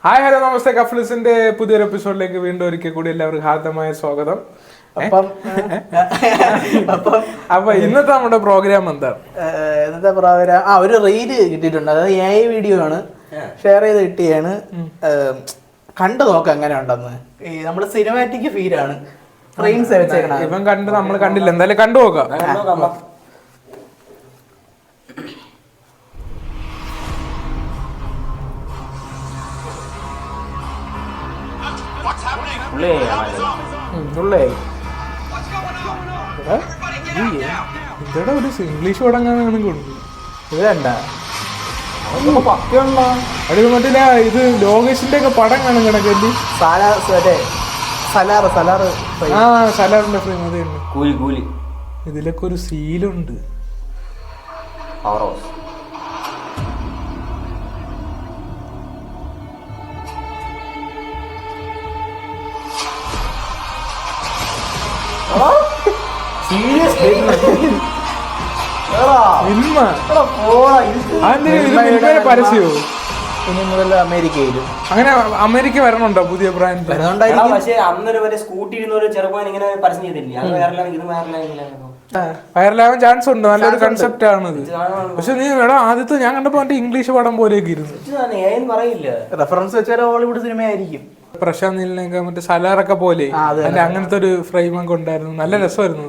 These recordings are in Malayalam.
ഹായ് ഹലോ നമസ്തേ. കഫ്ലിസിന്റെ പുതിയൊരു എപ്പിസോഡിലേക്ക് വീണ്ടും ഒരിക്കൽ കൂടി എല്ലാവർക്കും ഹാർദമായ സ്വാഗതം. അപ്പൊ ഇന്നത്തെ നമ്മുടെ പ്രോഗ്രാം എന്താണ്? ഇന്നത്തെ പ്രോഗ്രാം ഒരു റീല് കിട്ടിയിട്ടുണ്ട്. അതായത് AI വീഡിയോ ആണ്, ഷെയർ ചെയ്ത് കിട്ടിയാണ്. കണ്ടു നോക്കാം എങ്ങനെ ഉണ്ടെന്ന്. നമ്മുടെ സിനിമാറ്റിക് ഫീലാണ് ഫ്രെയിംസ് വെച്ചേക്കണം. ഇവൻ കണ്ട് നമ്മൾ കണ്ടില്ല, എന്തായാലും കണ്ടു നോക്കാം. ഇതടെ ഒരു ഇംഗ്ലീഷ് പടം കാണുകയാണെങ്കിൽ ഇത് കണ്ട അത് മറ്റേ ഇത് ലോകേഷിന്റെ ഒക്കെ പടം കാണും കിടക്കല്ലേ. സലാറിന്റെ ഫ്രെയിം അത് തന്നെ. ഇതിലൊക്കെ ഒരു സീലുണ്ട്. പരസ്യോ ഇനി മുതൽ അമേരിക്കയിലും അങ്ങനെ അമേരിക്ക വരണുണ്ടോ പുതിയ ബ്രാൻഡ്? പക്ഷേ അന്നൊരു സ്കൂട്ടി ചെറുപ്പം ഇങ്ങനെ പരസ്യം ചെയ്തില്ലേ, വൈറലാവാൻ ചാൻസ് ഉണ്ട്. നല്ലൊരു കൺസെപ്റ്റ് ആണിത്. പക്ഷെ നീ എടാ ആദ്യത്തെ ഞാൻ കണ്ടപ്പോ മറ്റേ ഇംഗ്ലീഷ് പടം പോലെയൊക്കെ ഇരുന്നു. പറയില്ല, റെഫറൻസ് വെച്ചാൽ ഹോളിവുഡ് സിനിമയായിരിക്കും. പ്രശാന്ത് നീലിനൊക്കെ മറ്റേ സലാറൊക്കെ പോലെ അങ്ങനത്തെ ഒരു ഫ്രെയിം ഒക്കെ ഉണ്ടായിരുന്നു. നല്ല രസമായിരുന്നു.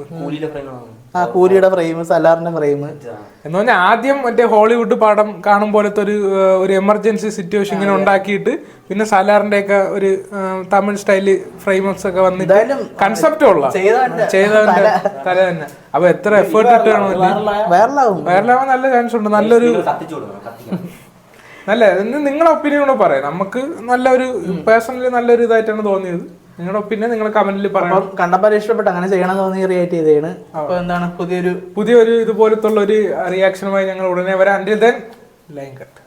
കൂലിയുടെ ഫ്രെയിം, സലാറിന്റെ ഫ്രെയിം എന്ന് പറഞ്ഞാൽ ആദ്യം മറ്റേ ഹോളിവുഡ് പടം കാണും പോലത്തെ ഒരു എമർജൻസി സിറ്റുവേഷൻ ഇങ്ങനെ ഉണ്ടാക്കിയിട്ട് പിന്നെ സലാറിന്റെ ഒക്കെ ഒരു തമിഴ് സ്റ്റൈല് ഫ്രെയിംസ് ഒക്കെ വന്നിട്ട് കൺസെപ്റ്റ് ഉള്ള ചെയ്തവന്റെ തല തന്നെ. അപ്പൊ എത്ര എഫേർട്ട് ഇട്ടാണോ വൈറലാവാൻ നല്ല ചാൻസ് ഉണ്ട്. നല്ലൊരു നല്ല നിങ്ങളുടെ ഒപ്പീനിയൻ കൂടെ പറയാം. നമുക്ക് നല്ലൊരു പേഴ്സണലി നല്ലൊരു ഇതായിട്ടാണ് തോന്നിയത്. നിങ്ങളുടെ ഒപ്പീനിയൻ നിങ്ങൾ കമന്റിൽ പറയാം. കണ്ടപ്പോൾ ഇഷ്ടപ്പെട്ട് അങ്ങനെ ചെയ്യണം തോന്നി റിയാക്ട് ചെയ്തതാണ്. അപ്പൊ എന്താണ് പുതിയൊരു ഇതുപോലത്തുള്ള ഒരു റിയാക്ഷനുമായി ഞങ്ങൾ ഉടനെ വരാം. Until then, line cut.